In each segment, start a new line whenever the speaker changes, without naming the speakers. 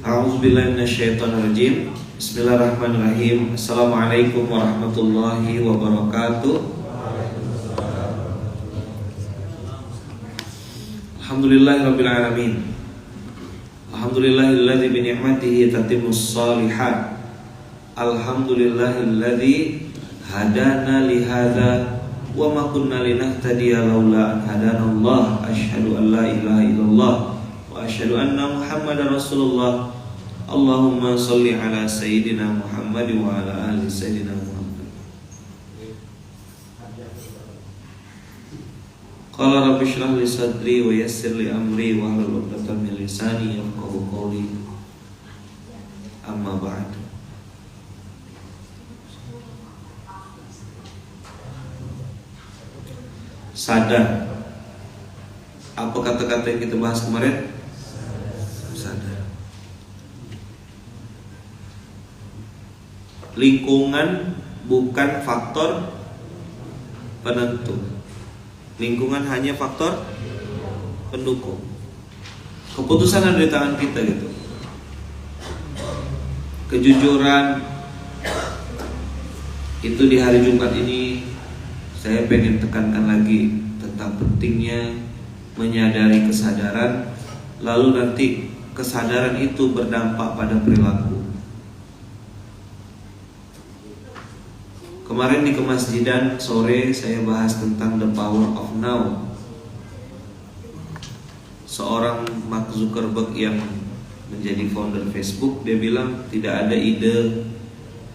A'udzubillahi minasyaitonirrajim. Bismillahirrahmanirrahim. Assalamualaikum warahmatullahi wabarakatuh. Alhamdulillahirabbil alamin. Alhamdulillahilladzi bi ni'matihi tatimmus shalihat. Alhamdulillahilladzi hadana li hadza wa ma kunna linahtadiya laula an hadanallah. Asyhadu an la ilaha illallah wa asyhadu anna Muhammadar Rasulullah. Allahumma sholli ala sayyidina Muhammad wa ala ali sayyidina Muhammad. Qala rabbi shrah li sadri wa yassir li amri wa hlul 'uqdatam min lisani yafqahu qawli. Amma ba'd. Sadar. Apa kata-kata yang kita bahas kemarin? Sadar. Lingkungan bukan faktor penentu. Lingkungan hanya faktor pendukung. Keputusan ada di tangan kita gitu. Kejujuran itu di hari Jumat ini saya pengen tekankan lagi tentang pentingnya menyadari kesadaran, lalu nanti kesadaran itu berdampak pada perilaku. Kemarin di kemasjidan sore saya bahas tentang the power of now. Seorang Mark Zuckerberg yang menjadi founder Facebook, dia bilang tidak ada ide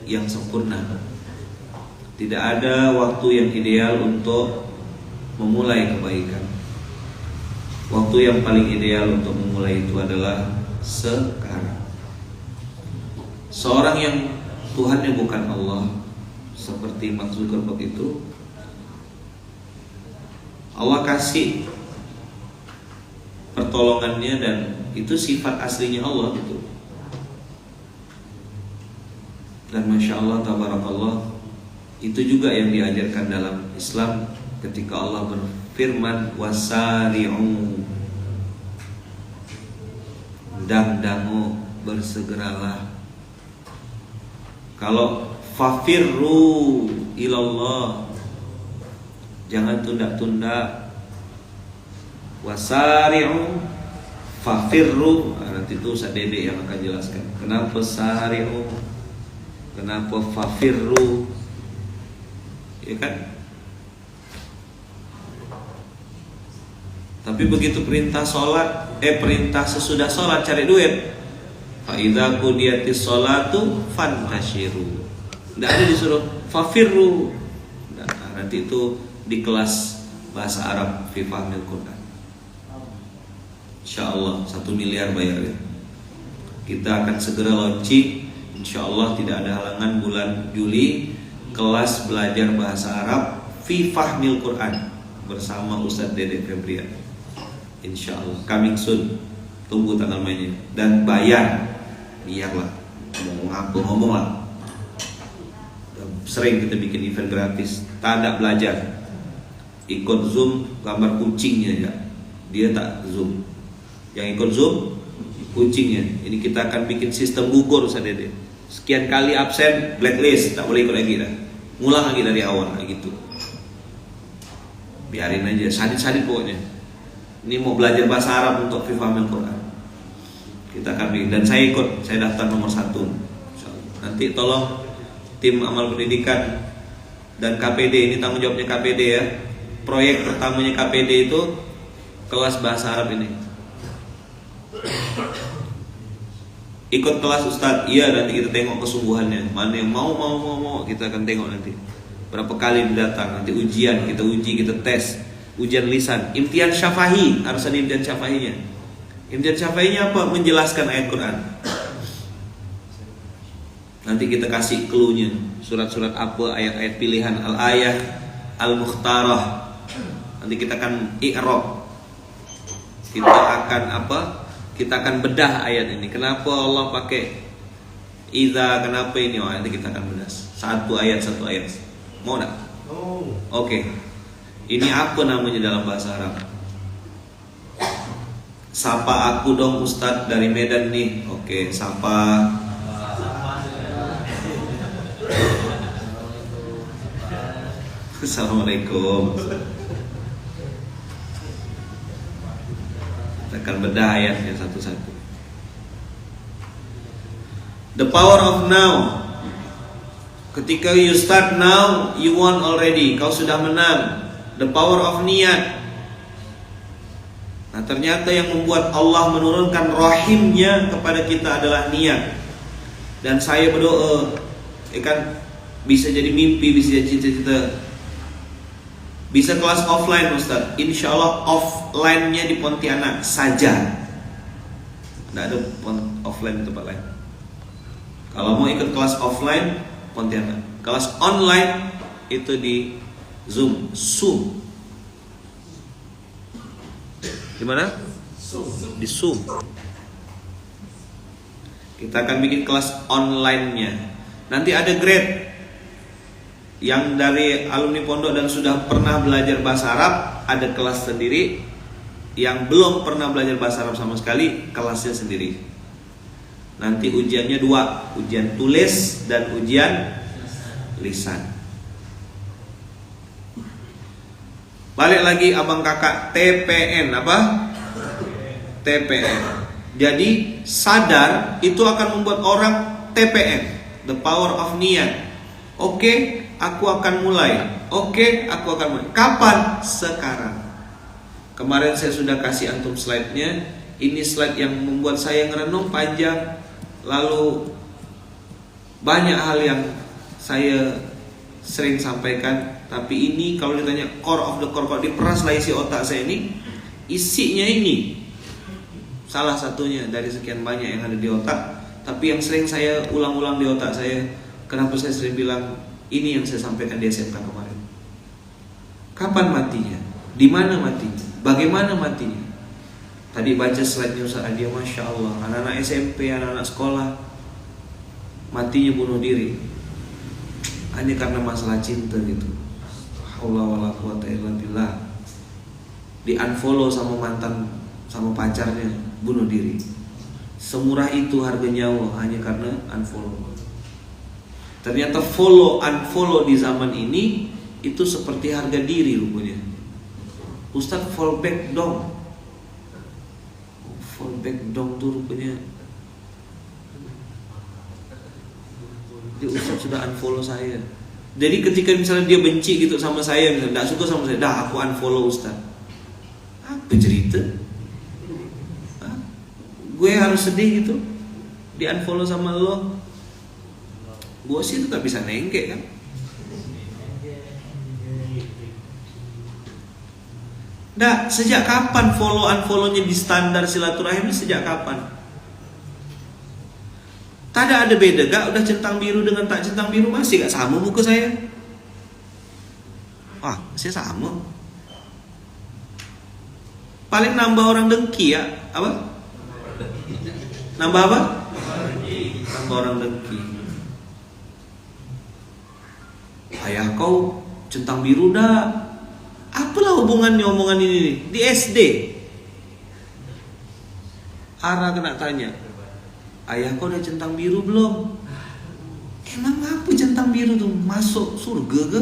yang sempurna. Tidak ada waktu yang ideal untuk memulai kebaikan. Waktu yang paling ideal untuk memulai itu adalah sekarang. Seorang yang Tuhannya bukan Allah, seperti Mark Zuckerberg itu, Allah kasih pertolongannya dan itu sifat aslinya Allah gitu. Dan Masya Allah, Tabarakallah, itu juga yang diajarkan dalam Islam ketika Allah berfirman wasari'u, dangu, bersegeralah. Kalau fafirru ilallah, jangan tunda-tunda. Wasari'u fafirru, nanti itu Ustaz Dede yang akan jelaskan kenapa sari'u, kenapa fafirru, ya kan? Tapi begitu perintah sholat, perintah sesudah sholat cari duit, fa idza qudiyatis sholatu fantashiru. Tidak ada disuruh fafirru. Nah, nanti itu di kelas bahasa Arab fi fahmil Quran. InsyaAllah 1 miliar bayarnya. Kita akan segera launching, InsyaAllah tidak ada halangan bulan Juli, kelas belajar bahasa Arab fi fahmil Quran bersama Ustaz Dede Febrian. InsyaAllah coming soon. Tunggu tanggal mainnya. Dan bayar. Biarlah ngomong lah. Sering kita bikin event gratis, tak ada belajar. Ikut Zoom gambar kucingnya ya, dia tak Zoom. Yang ikut Zoom kucingnya. Ini kita akan bikin sistem gugur Ustaz Dede. Sekian kali absen, blacklist, tak boleh ikut lagi dah. Ngulang lagi dari awal gitu. Biarin aja, sadit-sadit pokoknya. Ini mau belajar bahasa Arab untuk Fifahmil Quran. Kita akan bikin, dan saya ikut, saya daftar nomor 1. Nanti tolong tim amal pendidikan dan KPD, ini tanggung jawabnya KPD ya. Proyek pertamanya KPD itu kelas bahasa Arab ini. Ikut kelas Ustadz, iya, nanti kita tengok kesungguhannya. Mana yang mau, kita akan tengok nanti. Berapa kali datang, nanti ujian, kita uji, kita tes. Ujian lisan, imtihan syafahi, harus ada imtihan syafahinya. Imtihan syafahinya apa? Menjelaskan ayat Quran. Nanti kita kasih clue-nya, surat-surat apa, ayat-ayat pilihan, al-ayah, al-mukhtarah. Nanti kita akan i'rab. Kita akan apa? Kita akan bedah ayat ini. Kenapa Allah pakai idza, kenapa ini? Nanti kita akan bedah. Satu ayat. Mau enggak? Oke. Ini apa namanya dalam bahasa Arab? Sapa aku dong Ustadz dari Medan nih. Oke, sapa. Assalamualaikum. Kita akan bedah ayatnya satu-satu. The power of now. Ketika you start now, you won already. Kau sudah menang. The power of niat. Nah, ternyata yang membuat Allah menurunkan rahimnya kepada kita adalah niat. Dan saya berdoa, kan bisa jadi mimpi, bisa jadi cita-cita. Bisa kelas offline Ustaz. Insya Allah offline-nya di Pontianak saja. Tidak ada offline di tempat lain. Kalau mau ikut kelas offline, Pontianak. Kelas online itu di Zoom. Di mana? Di Zoom. Kita akan bikin kelas online-nya. Nanti ada grade. Yang dari alumni pondok dan sudah pernah belajar bahasa Arab, ada kelas sendiri. Yang belum pernah belajar bahasa Arab sama sekali, kelasnya sendiri. Nanti ujiannya 2, ujian tulis dan ujian lisan. Balik lagi abang kakak, TPN apa? TPN. Jadi sadar itu akan membuat orang TPN, the power of niat. Oke, aku akan mulai. Kapan? Sekarang. Kemarin saya sudah kasih antum slide-nya. Ini slide yang membuat saya ngerenung panjang. Lalu banyak hal yang saya sering sampaikan, tapi ini kalau ditanya core of the core, kalau diperas lah isi otak saya ini, isinya ini salah satunya dari sekian banyak yang ada di otak. Tapi yang sering saya ulang-ulang di otak saya, kenapa saya sering bilang ini yang saya sampaikan di SMK kemarin. Kapan matinya? Di mana matinya? Bagaimana matinya? Tadi baca slide-nya Ustaz Adia, Masya Allah, anak-anak SMP, anak-anak sekolah matinya bunuh diri hanya karena masalah cinta gitu. Haula wala quwata illa billah. Di unfollow sama mantan, sama pacarnya, bunuh diri. Semurah itu harga nyawa hanya karena unfollow. Ternyata unfollow di zaman ini itu seperti harga diri rupanya. Ustaz fallback dong. Fallback dong tuh rupanya. Dia Ustaz sudah unfollow saya. Jadi ketika misalnya dia benci gitu sama saya, misalnya tidak suka sama saya, dah aku unfollow Ustaz. Apa cerita? Gue harus sedih gitu di unfollow sama lo? Gue sih tetap bisa nengke kan. Nah, sejak kapan unfollow-nya di standar silaturahim ini sejak kapan? Tak ada beda gak? Udah centang biru dengan tak centang biru masih gak sama muka saya? Wah, masih sama. Paling nambah orang dengki ya. Apa? Nambah apa? Nambah orang dengki. Ayah kau centang biru dah. Apalah hubungannya omongan ini di SD? Ara kena tanya, ayah kau udah centang biru belum? Emang apa centang biru tuh? Masuk surga ke?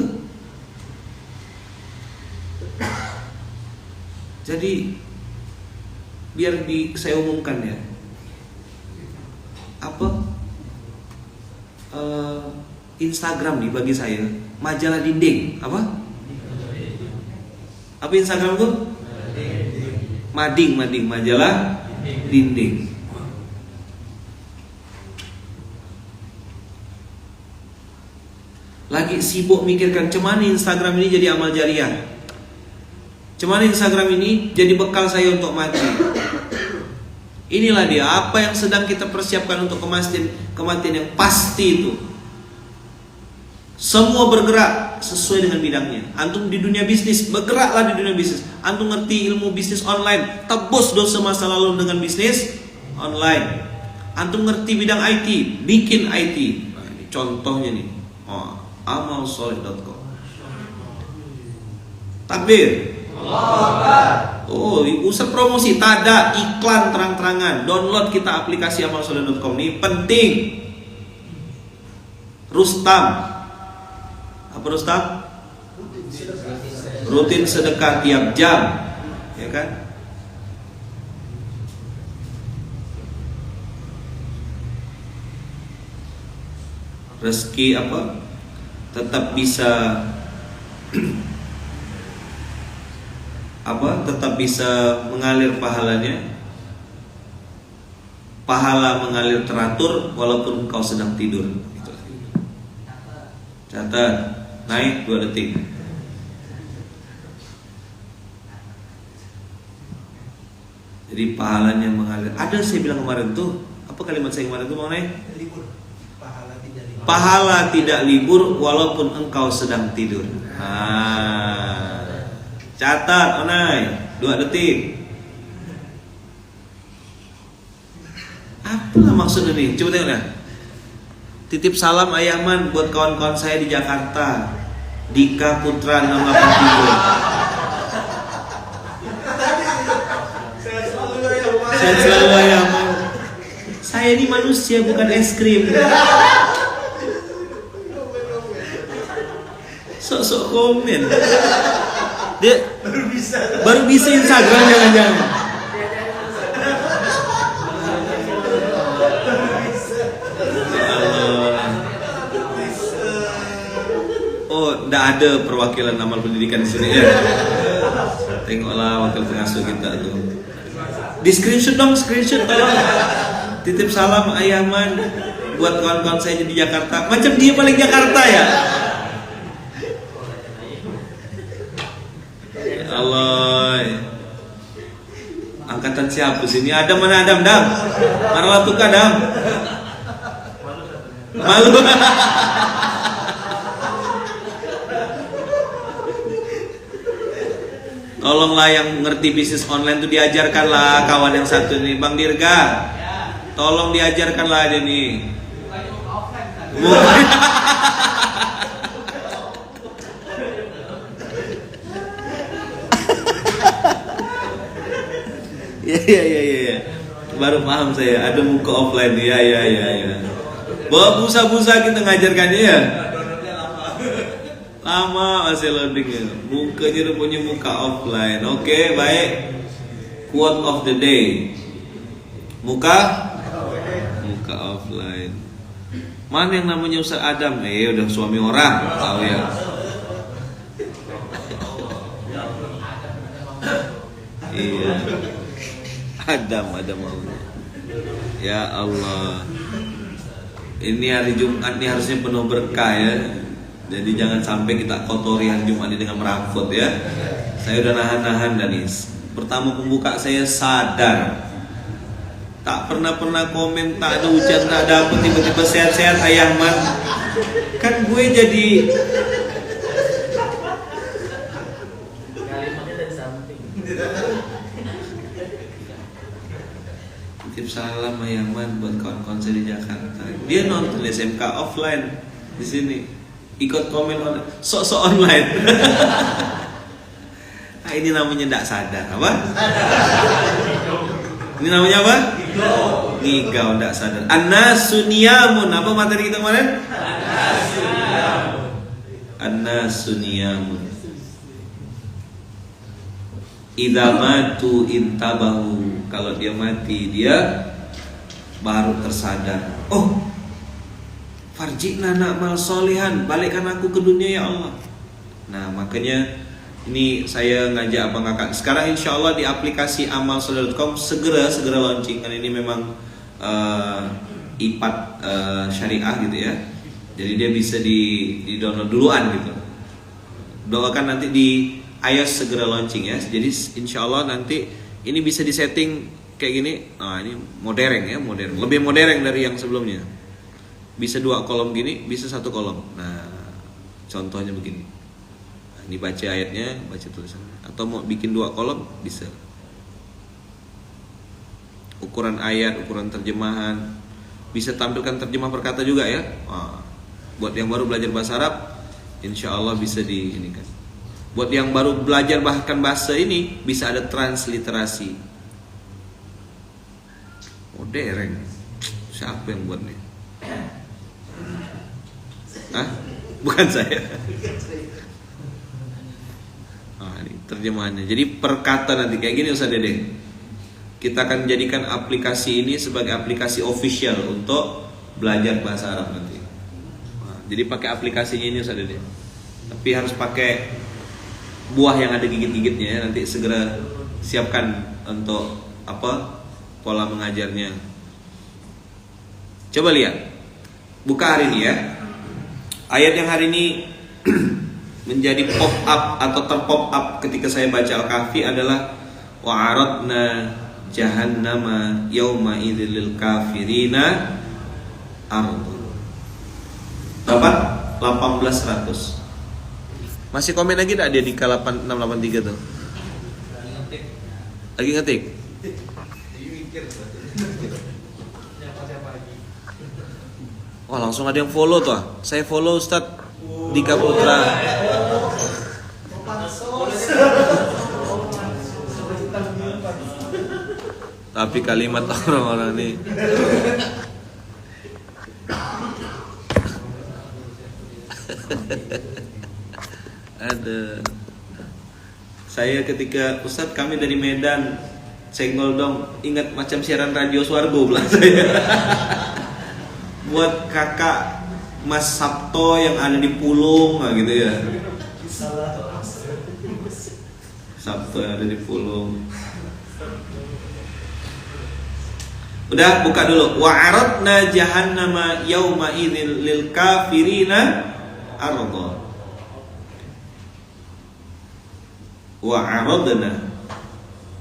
Jadi biar saya umumkan ya. Apa? Instagram nih bagi saya majalah dinding. Apa Instagram tuh? Mading, majalah dinding. Lagi sibuk mikirkan cemana Instagram ini jadi amal jariah. Cemana Instagram ini jadi bekal saya untuk mati. Inilah dia apa yang sedang kita persiapkan untuk kematian yang pasti itu. Semua bergerak sesuai dengan bidangnya. Antum di dunia bisnis, bergeraklah di dunia bisnis. Antum ngerti ilmu bisnis online, tebus dosa masa lalu dengan bisnis online. Antum ngerti bidang IT, bikin IT. Nah, ini contohnya nih. Amalsoleh.com. Takbir. Oh, Ustaz promosi, tak ada iklan terang-terangan. Download kita aplikasi amalsoleh.com ini penting. Rustam. Apa Rustam? Rutin sedekah tiap jam, ya kan? Rezeki apa? Tetap bisa tetap bisa mengalir pahalanya. Pahala mengalir teratur walaupun kau sedang tidur. Catat, naik 2 detik. Jadi pahalanya mengalir. Ada saya bilang kemarin tuh, apa kalimat saya kemarin tuh mau naik? Pahala tidak libur walaupun engkau sedang tidur. Catat, Onai, 2 detik. Apa maksudnya nih? Coba tengok ya. Titip salam Ayaman buat kawan-kawan saya di Jakarta. Dika Putra 683. Saya selalu Ayaman. Saya ini manusia bukan es krim. Sok-sok komen. Dia baru bisa Instagram jangan-jangan. Oh, tidak ada perwakilan amal pendidikan di sini ya. Tengoklah wakil pengasuh kita tuh. Di screenshot dong, screenshot tolong. Titip salam Ayaman buat kawan-kawan saya di Jakarta. Macam dia paling Jakarta ya. Allah, angkatan siapa sini? Adam mana Adam? Dam, mana tuh Adam? Malu. Tolonglah yang ngerti bisnis online tuh diajarkanlah kawan yang satu nih, Bang Dirga. Tolong diajarkanlah aja nih. Iya. Baru paham saya, ada muka offline. Iya. Bawa busa-busa kita ngajarkannya ya. Lama masih loading ya. Mukanya udah punya muka offline. Oke, baik. Quote of the day. Muka offline. Mana yang namanya Ustaz Adam? Udah suami orang, tahu ya. Iya. Adam maunya. Ya Allah. Ini hari Jumat nih harusnya penuh berkah ya. Jadi jangan sampai kita kotori hari Jumat ini dengan merampot ya. Saya udah nahan Danis. Pertama pembuka saya sadar. Tak pernah komen, tak ada hujan, tak ada apa, tiba-tiba sehat-sehat Ayaman. Kan gue jadi titip salam Ayaman buat kawan-kawan saya di Jakarta. Dia nonton SMK offline di sini, ikut komen online, sok-sok online. Nah, ini namanya tidak sadar, apa? Ini namanya apa? Ngigau, tidak sadar. An-nasuniyamun. Apa materi kita kemarin? An-nasuniyamun. Idza matu intabahu. Kalau dia mati, dia baru tersadar. Oh, farji'na na'mal solihan. Balikkan aku ke dunia ya Allah. Nah, makanya ini saya ngajak abang kakak. Sekarang insya Allah di aplikasi amalsoleh.com segera launching. Karena ini memang IPAD syariah gitu ya. Jadi dia bisa di download duluan gitu. Doakan nanti di iOS segera launching ya. Jadi insya Allah nanti ini bisa disetting kayak gini. Nah ini modern ya, lebih modern dari yang sebelumnya. Bisa 2 kolom gini, bisa 1 kolom. Nah contohnya begini. Nah, ini baca ayatnya, baca tulisannya. Atau mau bikin 2 kolom bisa. Ukuran ayat, ukuran terjemahan. Bisa tampilkan terjemah perkata juga ya. Nah, buat yang baru belajar bahasa Arab, insya Allah bisa di ini kan. Buat yang baru belajar bahkan bahasa ini bisa ada transliterasi. Oh dereng. Siapa yang buat nih? Hah? Bukan saya. Ini terjemahannya. Jadi per kata nanti kayak gini Ustaz Dede. Kita akan jadikan aplikasi ini sebagai aplikasi official untuk belajar bahasa Arab nanti. Jadi pakai aplikasinya ini Ustaz Dede. Tapi harus pakai buah yang ada gigit-gigitnya ya. Nanti segera siapkan untuk pola mengajarnya. Coba lihat. Buka hari ini ya. Ayat yang hari ini menjadi pop up atau terpop up ketika saya baca Al-Kahfi adalah wa'aradna jahannama yauma idzil lil kafirina ardu. Dapat 1800. Masih komen lagi enggak dia di K8683 tuh? Lagi ngetik. Wah langsung ada yang follow tuh. Saya follow Ustadz Dika Putra. Tapi kalimat orang-orang ini ada. Saya ketika Ustadz kami dari Medan, senggol dong, ingat macam siaran radio Swargo belah saya. Buat kakak Mas Sabto yang ada di Pulung gitu ya. Sabto yang ada di Pulung. Udah buka dulu. Wa'aradna jahannama yauma idzil lil kafirina arda. Wa'aradna,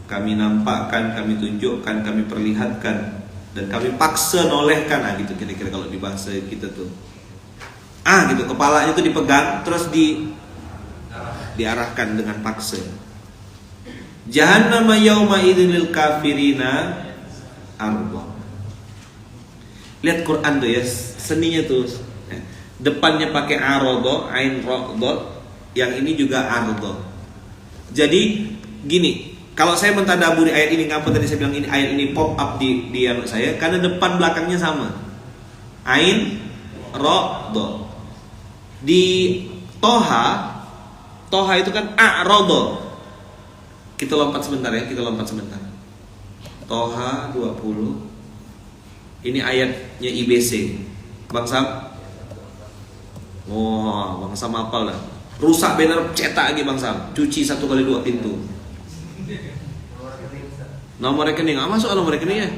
kami nampakkan, kami tunjukkan, kami perlihatkan, dan kami paksa nolehkan. Gitu kira-kira kalau di bahasa kita tuh. Gitu kepalanya itu dipegang terus diarahkan dengan paksa. Jahannama yauma idzil lil kafirina arda. Lihat Quran tuh ya, seninya tuh. Depannya pakai arada, ain ra, yang ini juga arda. Jadi gini, kalau saya mentadaburi ayat ini, ngapa tadi saya bilang ini ayat ini pop up di anak saya? Karena depan belakangnya sama. Ain ra, do. Di Toha itu kan a'rada. Kita lompat sebentar ya, Toha 20. Ini ayatnya IBC. Bang Sam. Wah, Bang Sam hafal dah. Rusak banner cetak lagi Bang Sam. Cuci 1x2 pintu. Nomor rekening, masuk nomor rekeningnya.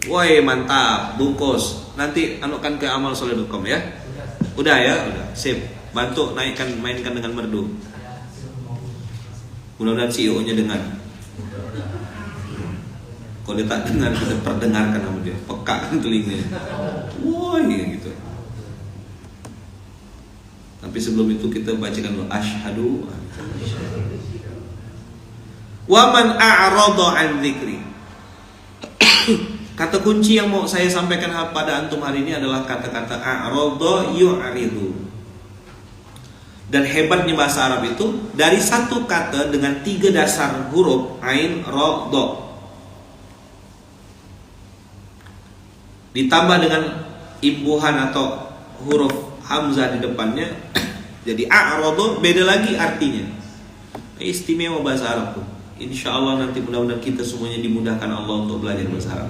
Woi, mantap, bungkus. Nanti anukan ke amalsoleh.com ya. Udah ya, udah. Sip. Bantu mainkan dengan merdu. Mudah-mudahan CEO-nya dengar. Kalau dia tak dengar, kita perdengarkan sama dia. Peka kan telinganya. Woi, gitu. Tapi sebelum itu kita bacakan dulu asyhadu wa man a'rada an dzikri. Kata kunci yang mau saya sampaikan pada antum hari ini adalah kata-kata a'rada yu'ridu. Dan hebatnya bahasa Arab itu dari satu kata dengan 3 dasar huruf ain, ra, do, ditambah dengan imbuhan atau huruf hamzah di depannya, jadi a'rada beda lagi artinya. Istimewa bahasa Arab tuh. Insya Allah nanti mudah-mudahan kita semuanya dimudahkan Allah untuk belajar bahasa Arab.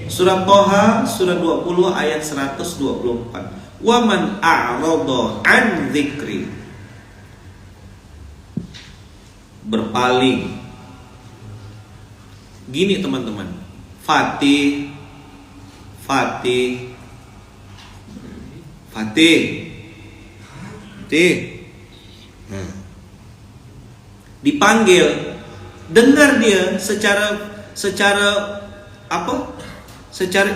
Surah Toha, surah 20 ayat 124. Wa man a'rada an dzikri, berpaling. Gini teman-teman, Fatih. Dipanggil, dengar dia secara secara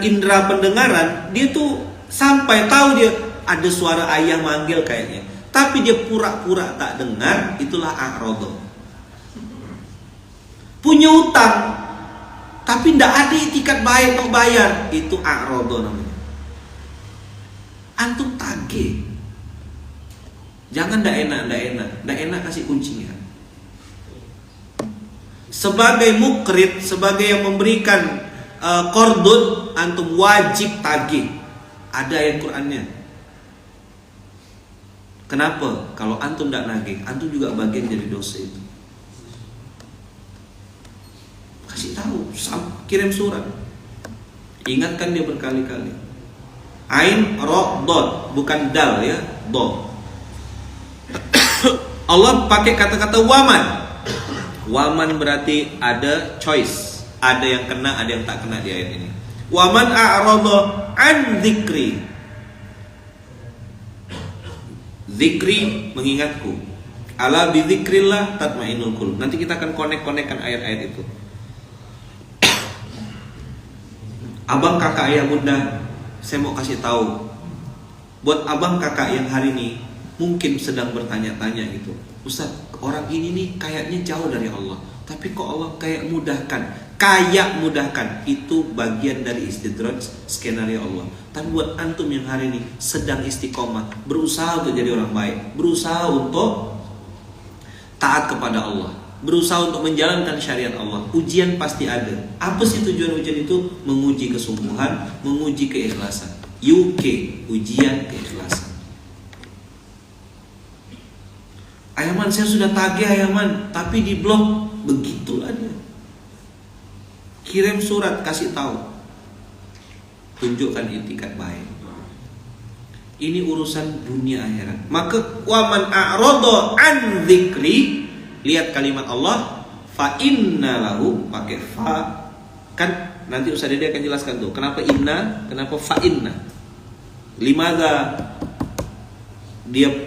indera pendengaran, dia tuh sampai tahu dia ada suara ayah manggil kayaknya, tapi dia pura-pura tak dengar. Itulah a'rada. Punya utang tapi tidak ada itikat baik untuk bayar, itu a'rada namanya. Antum tagih. Jangan ndak enak kasih kuncinya. Sebagai mukrid, sebagai yang memberikan qardun, antum wajib tagih. Ada ayat Qur'annya. Kenapa? Kalau antum ndak nagih, antum juga bagian dari dosa itu. Kasih tahu, kirim surat. Ingatkan dia berkali-kali. Ain, ro, dot, bukan dal ya, do. Allah pakai kata-kata waman. Waman berarti ada choice, ada yang kena, ada yang tak kena di ayat ini. Waman a'rada an dzikri. Zikri, mengingatku. Ala bi dzikrillah tatmainul qulub. Nanti kita akan connect-connectkan ayat-ayat itu. Abang, kakak, ayah, bunda, saya mau kasih tahu. Buat abang kakak yang hari ini mungkin sedang bertanya-tanya gitu, Ustaz, orang ini nih kayaknya jauh dari Allah, tapi kok Allah kayak mudahkan. Itu bagian dari istidraj, skenario Allah. Tapi buat antum yang hari ini sedang istiqomah, berusaha untuk jadi orang baik, berusaha untuk taat kepada Allah, berusaha untuk menjalankan syariat Allah, ujian pasti ada. Apa sih tujuan ujian itu? Menguji kesungguhan, menguji keikhlasan. UK, ujian keikhlasan. Ayaman, saya sudah tagih Ayaman, tapi di blok. Begitulah dia. Kirim surat, kasih tahu, tunjukkan itikat baik. Ini urusan dunia akhirat. Maka waman a'rada an dzikri, lihat kalimat Allah, fa inna lahu, pakai fa. Kan nanti Ustaz Dede akan jelaskan tuh, kenapa inna, kenapa fa inna. Limadza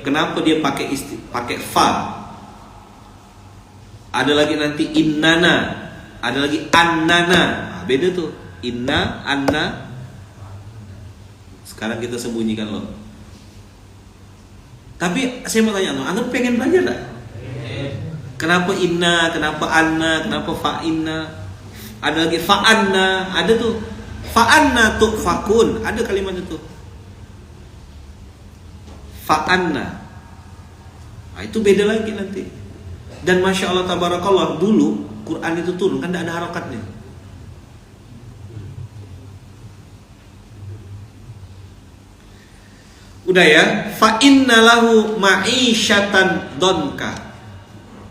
kenapa dia pakai fa. Ada lagi nanti innana, ada lagi annana. Beda tuh, inna, anna. Sekarang kita sembunyikan loh. Tapi saya mau tanya, anda pengen belajar tak? Kenapa inna, kenapa anna, kenapa fa inna? Ada lagi fa anna, ada tuh fa anna tuh fakun, ada kalimat itu. Fa anna. Nah, itu beda lagi nanti. Dan Masya Allah tabarakallah, dulu Quran itu turun kan tidak ada harokatnya. Udah ya, fa inna lahu ma'isyatan donka.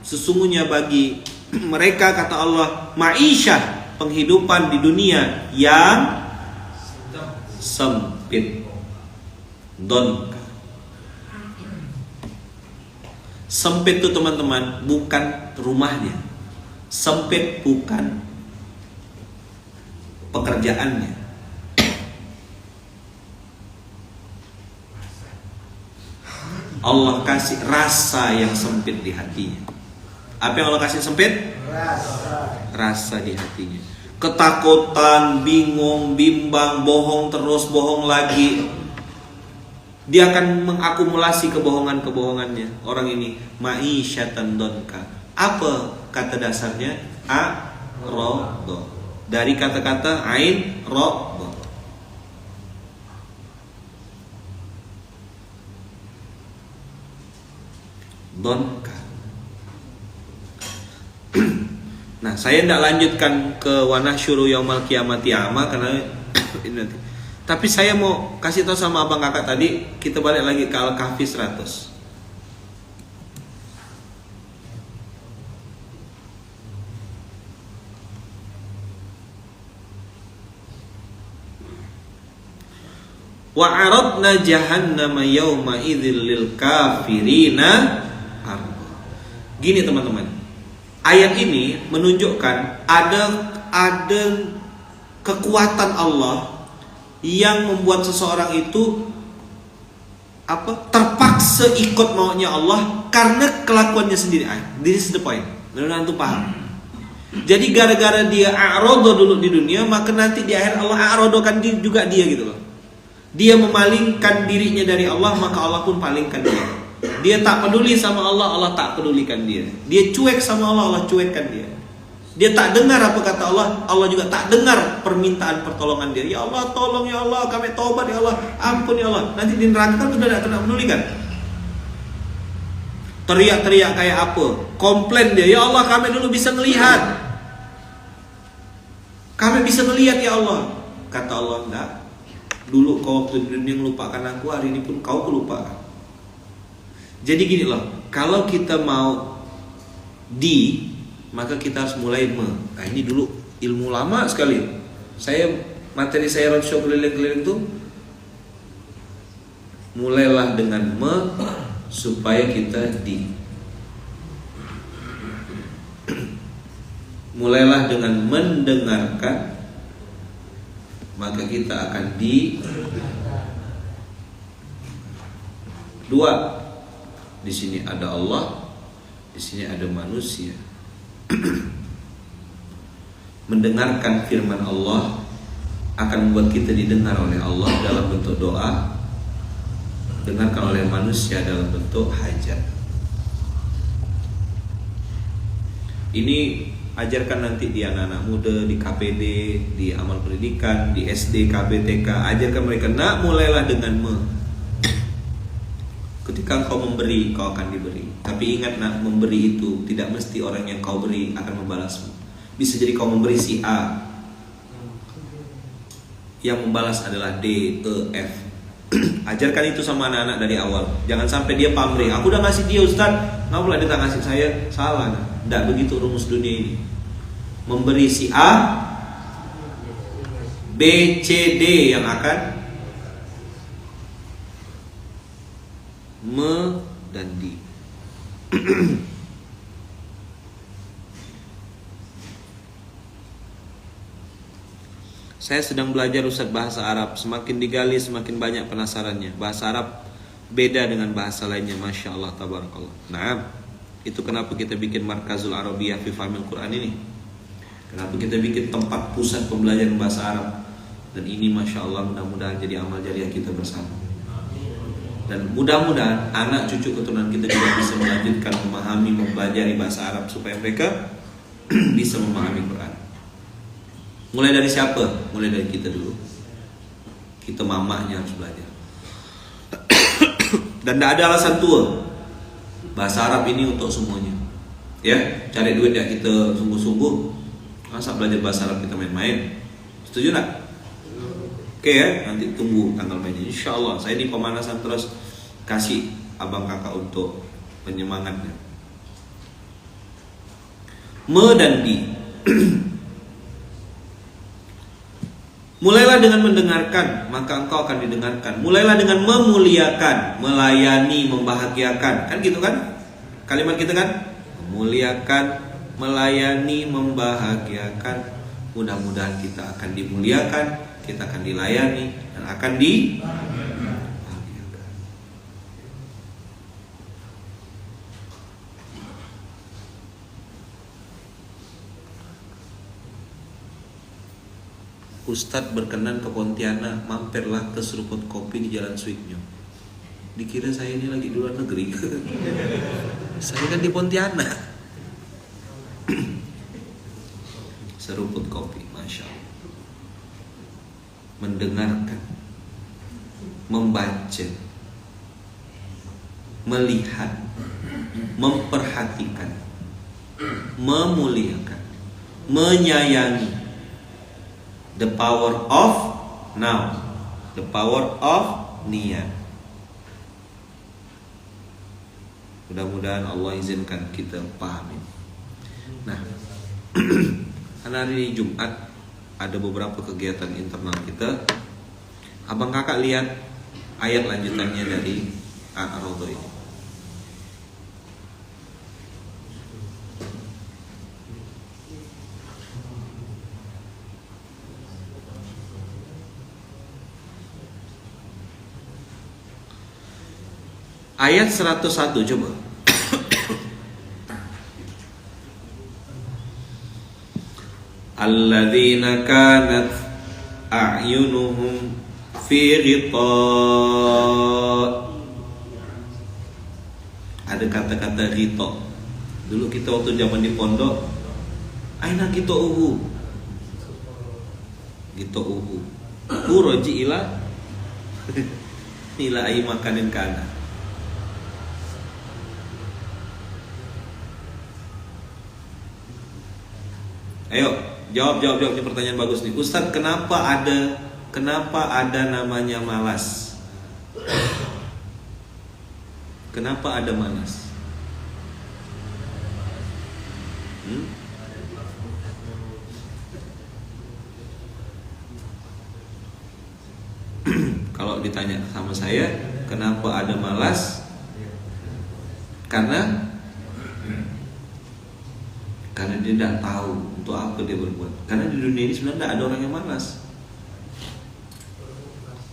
Sesungguhnya bagi mereka, kata Allah, ma'isyah, penghidupan di dunia yang sempit. Donka. Sempit itu teman-teman bukan rumahnya. Sempit bukan pekerjaannya. Allah kasih rasa yang sempit di hatinya. Apa yang Allah kasih sempit? Rasa di hatinya. Ketakutan, bingung, bimbang, bohong terus, bohong lagi. Dia akan mengakumulasi kebohongan-kebohongannya. Orang ini ma'isyatan donka. Apa kata dasarnya? A-ro-do. Dari kata-kata ain, ro-do. Donka. Nah, saya tidak lanjutkan ke wanahsyuru yaumal qiyamati a'ma karena ini nanti. Tapi saya mau kasih tahu sama abang kakak tadi, kita balik lagi ke Al-Kahfi 100. Wa aradna jahannama yawma idzil lil kafirina arda. Gini teman-teman. Ayat ini menunjukkan ada kekuatan Allah yang membuat seseorang itu terpaksa ikut maunya Allah karena kelakuannya sendiri. This is the point. Benar-benar antum paham. Jadi gara-gara dia a'rada dulu di dunia, maka nanti di akhir Allah a'radakan juga dia gitu loh. Dia memalingkan dirinya dari Allah, maka Allah pun palingkan dia. Dia tak peduli sama Allah, Allah tak pedulikan dia. Dia cuek sama Allah, Allah cuekkan dia. Dia tak dengar apa kata Allah, Allah juga tak dengar permintaan pertolongan dia. Ya Allah tolong, ya Allah kami taubat, ya Allah ampun ya Allah. Nanti di neraka kan sudah tidak kena pedulikan. teriak-teriak kayak apa, komplain dia, ya Allah kami dulu bisa melihat, kami bisa melihat ya Allah. Kata Allah, enggak, dulu kau waktu di dunia melupakan aku, hari ini pun kau kelupakan. Jadi gini loh, kalau kita mau maka kita harus mulai nah ini dulu ilmu lama sekali. Materi saya roadshow keliling-keliling tuh mulailah dengan supaya kita mulailah dengan mendengarkan, maka kita akan dua. Di sini ada Allah, di sini ada manusia. Mendengarkan firman Allah akan membuat kita didengar oleh Allah dalam bentuk doa, dengarkan oleh manusia dalam bentuk hajat. Ini ajarkan nanti di anak-anak muda, di KPD, di amal pendidikan, di SD, KB, TK. Ajarkan mereka, nak mulailah dengan ketika kau memberi, kau akan diberi. Tapi ingat nak, memberi itu tidak mesti orang yang kau beri akan membalasmu. Bisa jadi kau memberi si A, yang membalas adalah D, E, F. Ajarkan itu sama anak-anak dari awal. Jangan sampai dia pamrih, aku udah ngasih dia Ustaz, nggak pula dia tak ngasih saya. Salah. Tidak begitu rumus dunia ini. Memberi si A, B, C, D yang akan dan D. Saya sedang belajar Ustaz bahasa Arab. Semakin digali semakin banyak penasarannya. Bahasa Arab beda dengan bahasa lainnya. Masya Allah, tabarakallah. Nah, itu kenapa kita bikin Markazul Arabiyah fi Fahmil Quran ini. Kenapa kita bikin tempat pusat pembelajaran bahasa Arab. Dan ini Masya Allah mudah-mudahan jadi amal jariah kita bersama. Dan mudah-mudahan anak cucu keturunan kita juga bisa melanjutkan memahami, mempelajari bahasa Arab supaya mereka bisa memahami Quran. Mulai dari siapa? Mulai dari kita dulu. Kita mamahnya harus belajar. Dan tidak ada alasan tua. Bahasa Arab ini untuk semuanya. Ya, cari duit ya kita sungguh-sungguh. Masa belajar bahasa Arab kita main-main? Setuju tak? Oke ya, nanti tunggu tanggal mainnya. Insya Allah saya di pemanasan terus kasih abang kakak untuk penyemangatnya. Dan di. Mulailah dengan mendengarkan, maka engkau akan didengarkan. Mulailah dengan memuliakan, melayani, membahagiakan. Kan gitu kan? Kalimat kita kan? Memuliakan, melayani, membahagiakan. Mudah-mudahan kita akan dimuliakan, kita akan dilayani, dan akan dibahagiakan. Ustadz berkenan ke Pontianak, mampirlah ke seruput kopi di Jalan Suiknyo. Dikira saya ini lagi di luar negeri. Saya kan di Pontianak. Seruput kopi, Masya Allah. Mendengarkan, membaca, melihat, memperhatikan, memuliakan, menyayangi. The power of now, the power of niat. Mudah-mudahan Allah izinkan kita pahami. Nah, karena hari ini Jumat ada beberapa kegiatan internal kita. Abang kakak lihat ayat lanjutannya dari Ar-Raudhah ini. Ayat 101 coba. Alladzina kanat a'yunuhum fi ghita'. Ada kata-kata ghita'. Dulu kita waktu zaman di pondok, aina ghita'uhu. Ghita'uhu. Uroji ila ila ay makanin kana. Jawab ini pertanyaan bagus nih. Ustadz, kenapa ada namanya malas? Kenapa ada malas? Kalau ditanya sama saya, kenapa ada malas? Karena dia tidak tahu untuk apa dia berbuat. Karena di dunia ini sebenarnya tidak ada orang yang malas.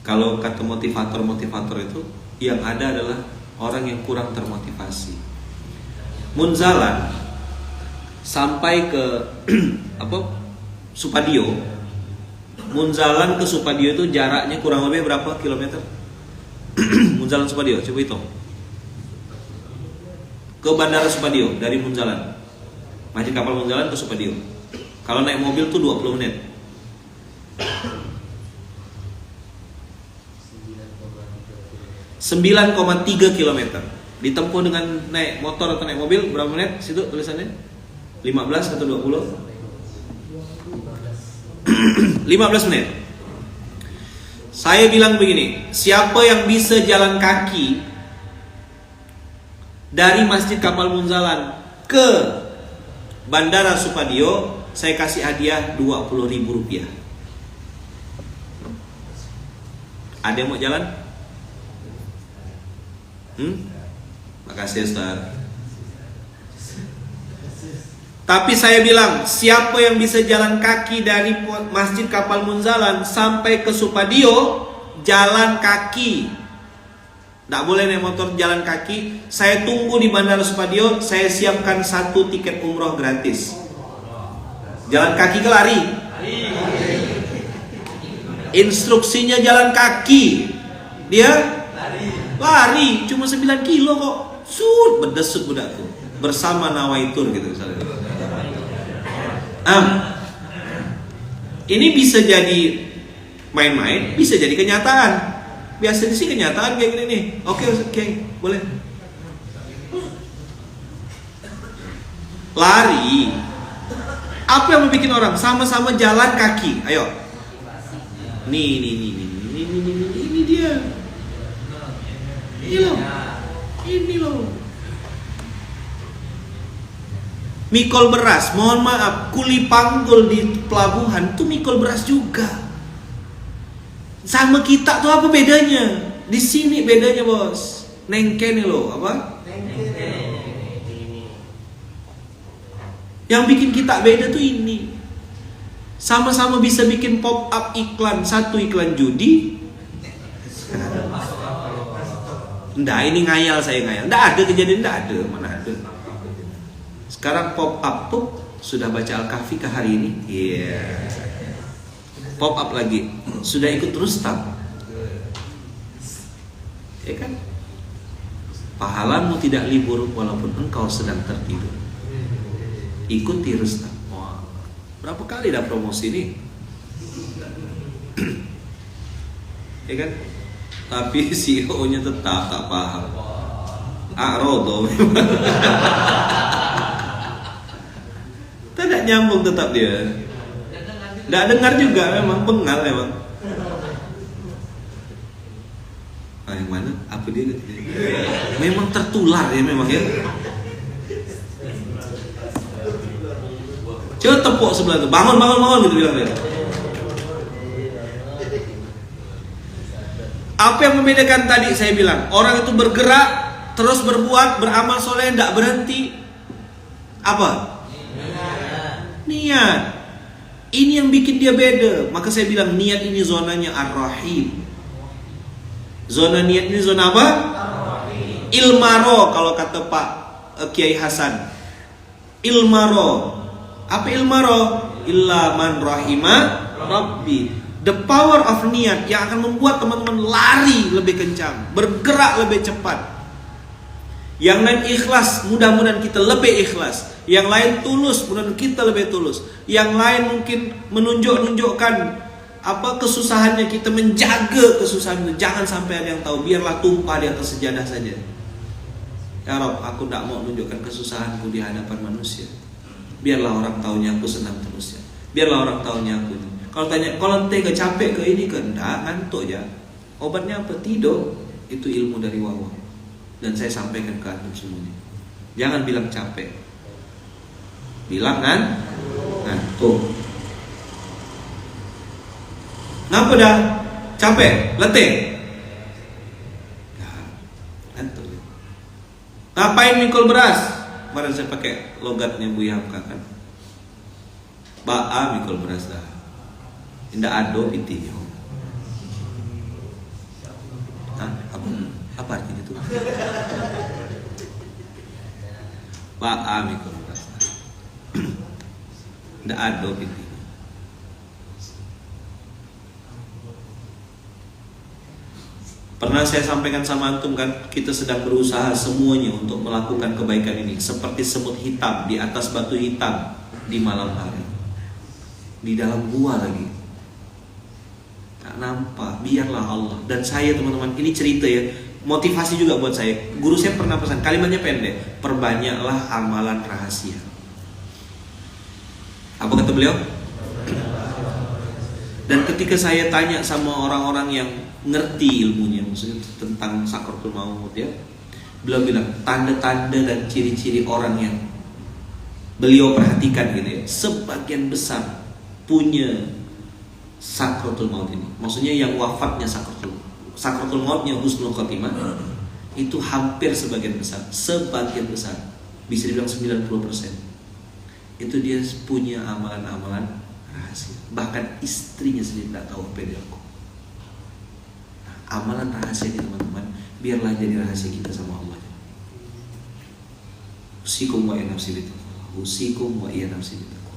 Kalau kata motivator itu, yang ada adalah orang yang kurang termotivasi. Munzalan sampai ke Supadio. Munzalan ke Supadio itu jaraknya kurang lebih berapa kilometer? Munzalan Supadio, coba hitung. Ke Bandara Supadio dari Munzalan. Masjid kapal Munzalan ke Supadio. Kalau naik mobil tuh 20 menit. 9,3 km. Ditempuh dengan naik motor atau naik mobil berapa menit? Situ tulisannya 15 atau 20? 15 menit. Saya bilang begini, siapa yang bisa jalan kaki dari Masjid Kapal Munzalan ke Bandara Supadio, saya kasih hadiah Rp20.000. Ada yang mau jalan? Makasih Ustaz. Tapi saya bilang, siapa yang bisa jalan kaki dari Masjid Kapal Munzalan sampai ke Supadio, jalan kaki. Tidak boleh naik motor, jalan kaki. Saya tunggu di Bandara Supadio, saya siapkan 1 tiket umroh gratis. Jalan kaki ke lari? Instruksinya jalan kaki. Dia lari, cuma 9 kilo kok. Berdesut budakku. Bersama Nawaitur gitu misalnya. Ini bisa jadi main-main, bisa jadi kenyataan. Biasanya sih kenyataan kayak gini nih. Oke, boleh. Lari. Apa yang membuat orang sama-sama jalan kaki? Ayo. Nih. Ini dia. Ini loh. Mikol beras, mohon maaf, kuli panggul di pelabuhan tuh mikol beras juga. Sama kita tuh apa bedanya? Di sini bedanya bos. Nengke nih loh, apa? Yang bikin kita beda tuh ini. Sama-sama bisa bikin pop up iklan, satu iklan judi. Nggak, ini ngayal saya ngayal. Nggak ada kejadian, nggak ada, mana ada. Sekarang pop up tuh sudah baca Al-Kahfi ke hari ini. Iya. Pop up lagi. Sudah ikut Rustam. Ya kan? Pahalamu tidak libur walaupun engkau sedang tertidur. Ikuti Rustam. Wah, berapa kali dah promosi ini? Ya kan? Tapi CEO-nya tetap tak paham. Rodo. Tidak nyambung tetap dia. Tidak dengar juga, memang bengal memang. Yang mana? Apa dia? Memang tertular ya memang ya. Coba tepuk sebelah itu, bangun gitu bilang dia. Apa yang membedakan tadi saya bilang, orang itu bergerak, terus berbuat, beramal soleh, tidak berhenti. Apa? Niat. Ini yang bikin dia beda. Maka saya bilang niat ini zonanya Ar-Rahim. Zona niat ini zona apa? Ar-Rahim. Ilmaro kalau kata Pak Kiai Hasan. Ilmaro. Apa ilmaro? Illa man rahima Rabbi. The power of niat yang akan membuat teman-teman lari lebih kencang, bergerak lebih cepat. Yang lain ikhlas, mudah-mudahan kita lebih ikhlas. Yang lain tulus, mudah-mudahan kita lebih tulus. Yang lain mungkin menunjukkan apa kesusahannya, kita menjaga kesusahan itu. Jangan sampai ada yang tahu, biarlah tumpah di atas sejadah saja. Ya Rabb, aku tidak mau menunjukkan kesusahanku di hadapan manusia. Biarlah orang tahunya aku senang terus ya. Biarlah orang tahunya aku ini. Kalau tanya, kalau ente ke capek ke ini ke enggak, ngantuk ya. Obatnya apa? Tidur. Itu ilmu dari Wawa. Dan saya sampaikan ke antum semuanya. Jangan bilang capek. Bilang ngantuk. Ngapa dah? Capek? Letih? Nah, ngantuk. Ngapain mikul beras? Kemarin saya pakai logatnya Bu Hamka kan. Ba'a mikul beras dah. Indah ado piti. Hah? Apa artinya itu? Ba'a mikul beras dah. Indah ado piti. Pernah saya sampaikan sama antum kan, kita sedang berusaha semuanya untuk melakukan kebaikan ini. Seperti semut hitam di atas batu hitam di malam hari. Di dalam gua lagi. Tak nampak, biarlah Allah. Dan saya teman-teman, ini cerita ya, motivasi juga buat saya. Guru saya pernah pesan, kalimatnya pendek, perbanyaklah amalan rahasia. Apa kata beliau? Dan ketika saya tanya sama orang-orang yang ngerti ilmunya, maksudnya tentang sakratul maut ya, beliau bilang tanda-tanda dan ciri-ciri orang yang beliau perhatikan gitu ya, sebagian besar punya sakratul maut ini. Maksudnya yang wafatnya sakratul mautnya husnul khotimah, itu hampir sebagian besar bisa dibilang 90%. Itu dia punya amalan-amalan rahasia. Bahkan istrinya sendiri tidak tahu apa yang dia lakukan. Nah, amalan rahasia ini teman-teman, biarlah jadi rahasia kita sama Allah. Usikum wa iya nafsi bitaqwa. Usikum wa iya nafsi bitaqwa.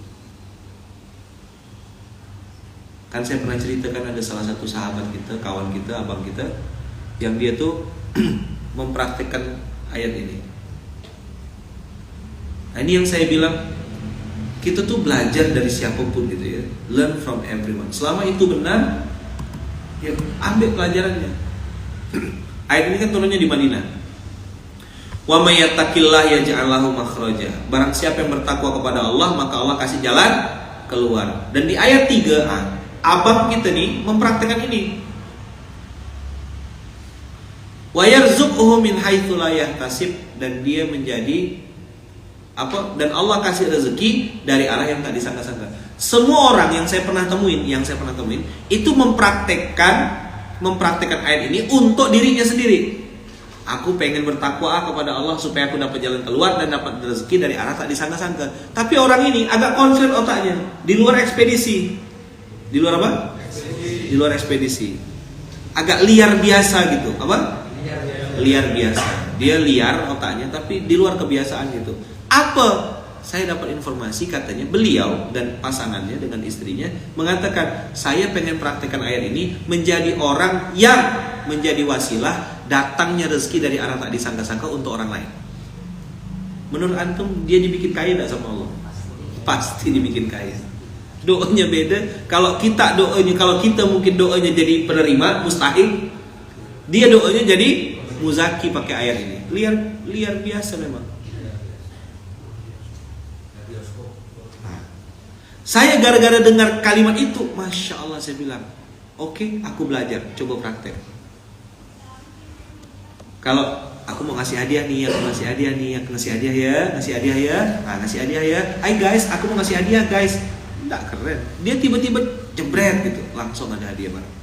Kan saya pernah ceritakan ada salah satu sahabat kita, kawan kita, abang kita, yang dia tuh mempraktikkan ayat ini. Nah, ini yang saya bilang, kita tuh belajar dari siapapun gitu ya. Learn from everyone. Selama itu benar, ya ambil pelajarannya. Ayat ini kan turunnya di Madinah. Wa may yattaqillah yaj'al lahu makhraja. Barang siapa yang bertakwa kepada Allah, maka Allah kasih jalan keluar. Dan di ayat 3, abang kita nih mempraktikkan ini. Wa yarzuquhu min haitsu la yahtasib, dan dia menjadi dan Allah kasih rezeki dari arah yang tak disangka-sangka. Semua orang yang saya pernah temuin itu mempraktekkan ayat ini untuk dirinya sendiri. Aku pengen bertakwa kepada Allah supaya aku dapat jalan keluar dan dapat rezeki dari arah tak disangka-sangka. Tapi orang ini agak konsen otaknya, di luar ekspedisi. Di luar apa? Di luar ekspedisi. Agak liar biasa gitu. Apa? Liar biasa. Dia liar otaknya tapi di luar kebiasaan gitu. Apa? Saya dapat informasi katanya beliau dan pasangannya dengan istrinya mengatakan, saya pengen praktekkan ayat ini menjadi orang yang menjadi wasilah datangnya rezeki dari arah tak disangka-sangka untuk orang lain. Menurut antum dia dibikin kaya tidak sama Allah? Pasti dibikin kaya. Doanya beda. Kalau kita mungkin doanya jadi penerima, mustahil. Dia doanya jadi muzaki pakai ayat ini. Liar biasa memang. Saya gara-gara dengar kalimat itu, Masya Allah, saya bilang, oke, aku belajar, coba praktek. Kalau aku mau ngasih hadiah nih, aku ngasih hadiah nih, aku ngasih hadiah ya, ngasih hadiah ya. Hai guys, aku mau ngasih hadiah guys. Nggak keren. Dia tiba-tiba jebret gitu, langsung ada hadiah bareng.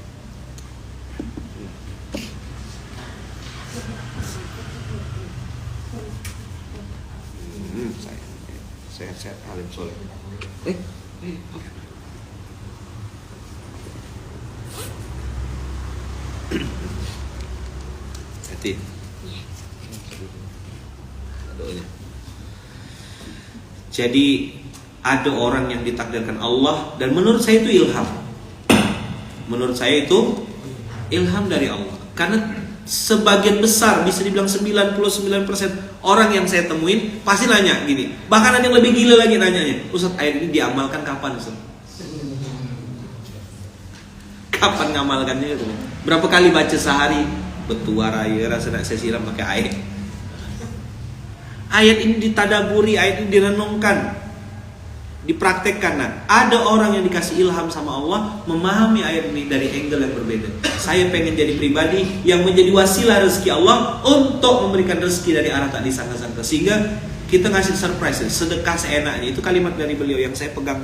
Saya alim soleh. Hati. Jadi ada orang yang ditakdirkan Allah, dan menurut saya itu ilham. Menurut saya itu ilham dari Allah. Karena sebagian besar, bisa dibilang 99% orang yang saya temuin pasti nanya gini. Bahkan ada yang lebih gila lagi nanyanya, Ustaz, ayat ini diamalkan kapan, Ustaz? Kapan ngamalkannya gitu? Berapa kali baca sehari? Betua raya rasa nak saya siram pakai air. Ayat ini ditadaburi, ayat ini direnungkan, dipraktekkan. Nah, ada orang yang dikasih ilham sama Allah memahami ayat ini dari angle yang berbeda. Saya pengen jadi pribadi yang menjadi wasilah rezeki Allah untuk memberikan rezeki dari arah tak disangka-sangka, sehingga kita ngasih surprise, sedekah seenaknya. Itu kalimat dari beliau yang saya pegang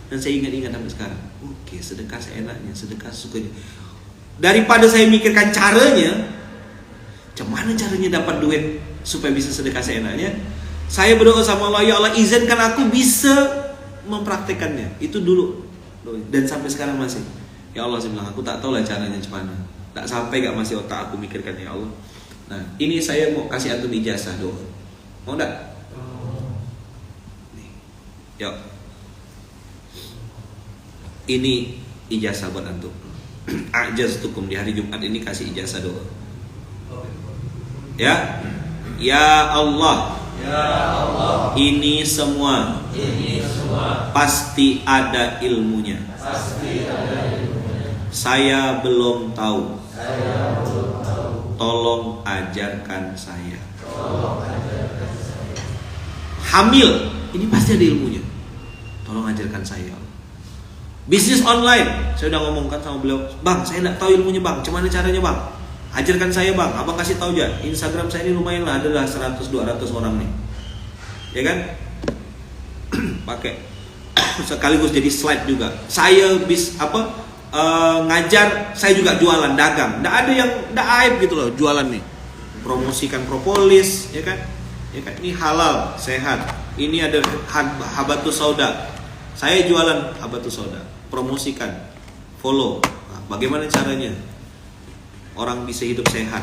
dan saya ingat-ingat sampai sekarang. Oke, sedekah seenaknya, sedekah sukanya. Daripada saya mikirkan caranya, gimana caranya dapat duit supaya bisa sedekah seenaknya, saya berdoa sama Allah, ya Allah izinkan aku bisa mempraktekannya. Itu dulu, dan sampai sekarang masih. Ya Allah, saya bilang aku tak tahu lah caranya gimana. Tak sampai gak masih otak aku mikirkan, ya Allah. Nah, ini saya mau kasih antum ijazah doa. Mau enggak? Nih. Yuk. Ini ijazah buat antum. A'jaztukum, di hari Jumat ini kasih ijazah doa. Ya. Ya Allah.
Ya Allah,
ini semua pasti ada ilmunya. Saya belum tahu. Tolong ajarkan saya. Hamil, ini pasti ada ilmunya. Tolong ajarkan saya. Bisnis online, saya udah ngomongkan sama beliau, Bang, saya nggak tahu ilmunya Bang, gimana caranya Bang? Ajarkan saya Bang, Abang kasih tahu aja. Instagram saya ini lumayan lah, adalah 100-200 orang nih, ya kan? Pakai sekaligus jadi slide juga. Saya ngajar, saya juga jualan, dagang. Nggak ada yang nggak aib gitu loh, jualan nih. Promosikan propolis, ya kan? Ya kan? Ini halal, sehat. Ini ada habatus sauda. Saya jualan habatus sauda, promosikan, follow. Nah, bagaimana caranya? Orang bisa hidup sehat.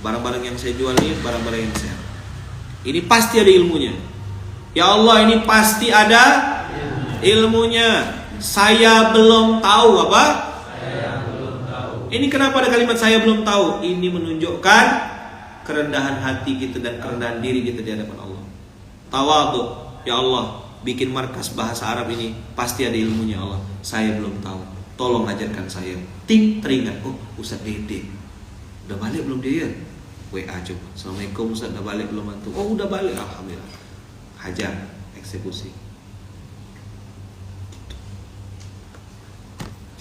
Barang-barang yang saya jual ini barang-barang yang sehat. Ini pasti ada ilmunya. Ya Allah, ini pasti ada ilmunya. Saya belum tahu apa? Ini kenapa ada kalimat saya belum tahu? Ini menunjukkan kerendahan hati kita dan kerendahan diri kita di hadapan Allah. Tawadhu. Ya Allah, bikin markas bahasa Arab ini pasti ada ilmunya Allah. Saya belum tahu. Tolong ajarkan saya. Ting, teringat. Oh, Ustaz Dede. Udah balik belum dia? WA coba. Assalamualaikum Ustaz, udah balik belum antum? Oh, udah balik. Alhamdulillah. Hajar, eksekusi.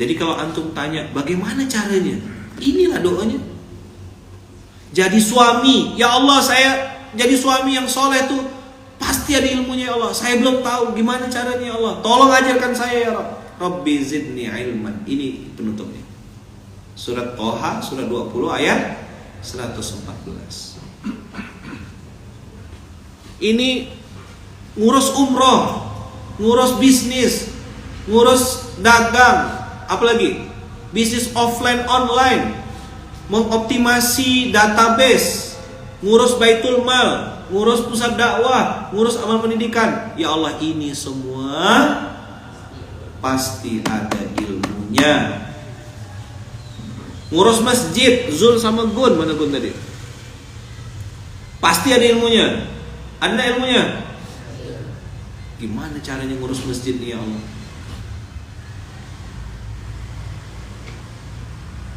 Jadi kalau antum tanya bagaimana caranya, inilah doanya. Jadi suami, ya Allah saya jadi suami yang soleh tuh pasti ada ilmunya ya Allah. Saya belum tahu gimana caranya ya Allah. Tolong ajarkan saya ya Rabb. Rabbi zidni ilman. Ini penutupnya. Surat Toha, surat 20 ayat 114. Ini ngurus umroh, ngurus bisnis, ngurus dagang, apalagi bisnis offline online, mengoptimasi database, ngurus baitul mal, ngurus pusat dakwah, ngurus amal pendidikan. Ya Allah, ini semua pasti ada ilmunya. Ngurus masjid, Zul sama Gun, mana Gun tadi? Pasti ada ilmunya. Ada ilmunya. Gimana caranya ngurus masjid ini ya Allah?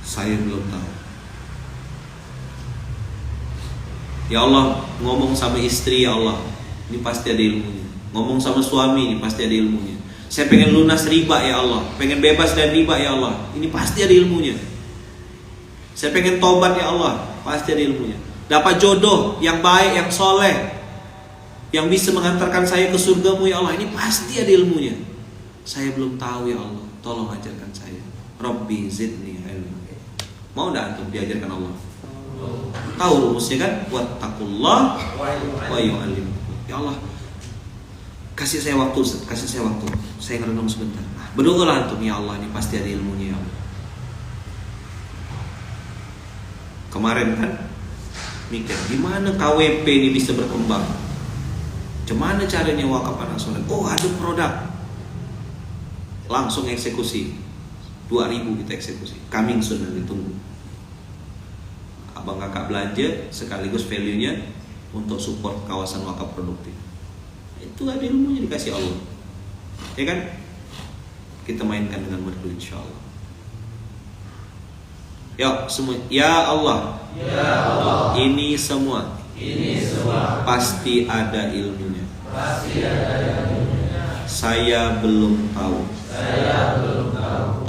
Saya belum tahu. Ya Allah, ngomong sama istri ya Allah, ini pasti ada ilmunya. Ngomong sama suami, ini pasti ada ilmunya. Saya pengen lunas riba ya Allah, pengen bebas dari riba ya Allah, ini pasti ada ilmunya. Saya pengen tobat ya Allah, pasti ada ilmunya. Dapat jodoh yang baik, yang soleh, yang bisa mengantarkan saya ke surgamu ya Allah, ini pasti ada ilmunya. Saya belum tahu ya Allah, tolong ajarkan saya. Rabbi zidni ilman. Mau enggak antum diajarkan Allah? Tahu rumusnya kan? Wattaqullah wa yu'allimukum. Ya Allah, kasih saya waktu, kasih saya waktu. Saya ngerenung sebentar. Berdoalah antum, ya Allah, ini pasti ada ilmunya ya Allah. Kemarin kan mikir gimana KWP ini bisa berkembang, gimana caranya wakaf anak soleh. Oh, ada produk, langsung eksekusi 2.000 kita eksekusi, coming soon, ditunggu. Abang kakak belanja sekaligus value-nya untuk support kawasan wakaf produktif. Itu ada ilmunya dikasih Allah, ya kan? Kita mainkan dengan merdu insyaallah. Ya semua, ya Allah, ini semua pasti ada ilmunya. Saya belum tahu.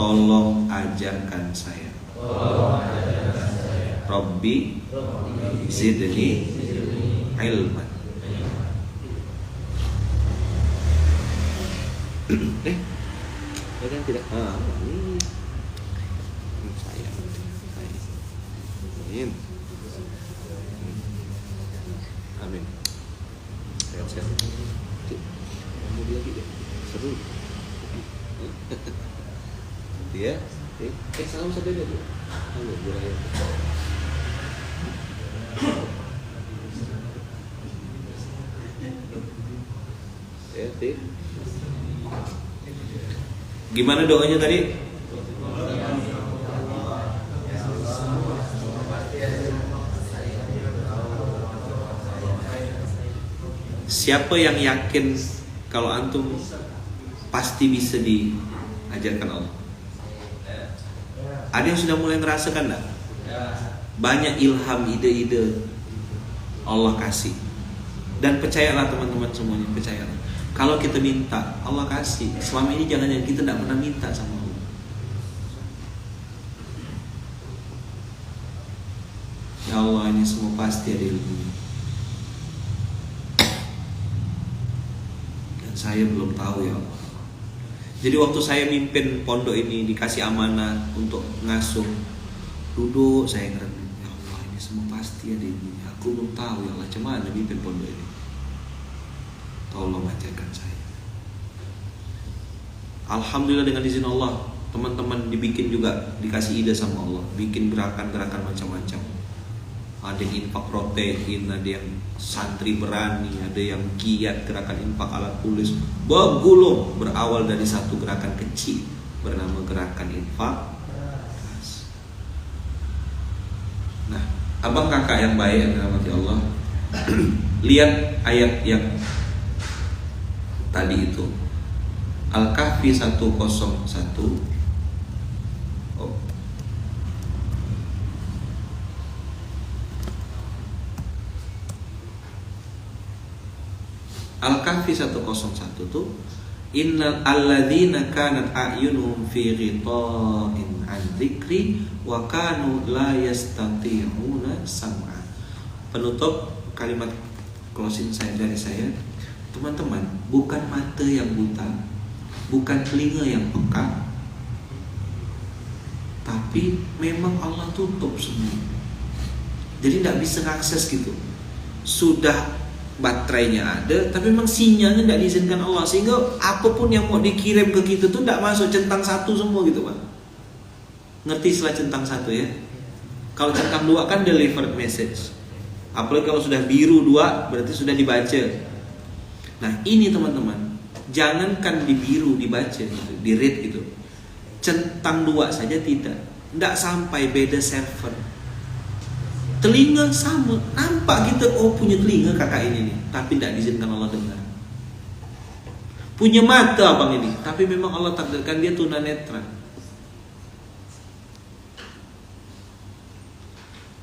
Tolong ajarkan saya. Rabbi zidni ilman. Ada tidak? Ini saya. Amin. Amin. Sehat-sehat. Kamu lagi deh. Seru. Ya. Salam saja dulu. Halo, Bu Raya. Gimana doanya tadi? Siapa yang yakin kalau antum pasti bisa diajarkan Allah? Ada yang sudah mulai merasakan enggak? Banyak ilham, ide-ide Allah kasih. Dan percayalah teman-teman semuanya, percayalah. Kalau kita minta, Allah kasih. Selama ini jangan-jangan kita tidak pernah minta sama Allah. Ya Allah, ini semua pasti ada ilmunya. Dan saya belum tahu ya Allah. Jadi waktu saya mimpin pondok ini, dikasih amanah untuk ngasuh, duduk saya ngerenung, ya Allah, ini semua pasti ada ilmunya. Aku belum tahu ya Allah, cuman mimpin pondok ini. Tolong ajarkan saya. Alhamdulillah dengan izin Allah, teman-teman dibikin juga, dikasih ide sama Allah, bikin gerakan-gerakan macam-macam. Ada yang infak protein, ada yang santri berani, ada yang giat gerakan infak alat tulis. Begulung berawal dari satu gerakan kecil bernama gerakan infak. Nah, abang kakak yang baik yang dirahmati Allah, lihat ayat yang tadi itu, Al-Kahfi 101. Al-Kahfi 101 tuh, innal alladzina kanat a'yunuhum fi ghita'in an dzikri wa kanu la yastati'una sam'a. Penutup kalimat closing saya dari saya, teman-teman, bukan mata yang buta, bukan telinga yang peka, tapi memang Allah tutup semua. Jadi tidak bisa mengakses gitu. Sudah baterainya ada, tapi memang sinyalnya tidak diizinkan Allah, sehingga apapun yang mau dikirim ke kita tuh tidak masuk, centang satu semua gitu Pak. Ngerti istilah centang satu ya? Kalau centang dua kan delivered message. Apalagi kalau sudah biru dua berarti sudah dibaca. Nah ini teman-teman, jangankan di biru dibaca gitu, di read gitu, centang dua saja tidak sampai, beda server. Telinga sama, nampak kita, oh punya telinga kakak ini nih, tapi tidak diizinkan Allah dengar. Punya mata abang ini, tapi memang Allah takdirkan dia tunanetra.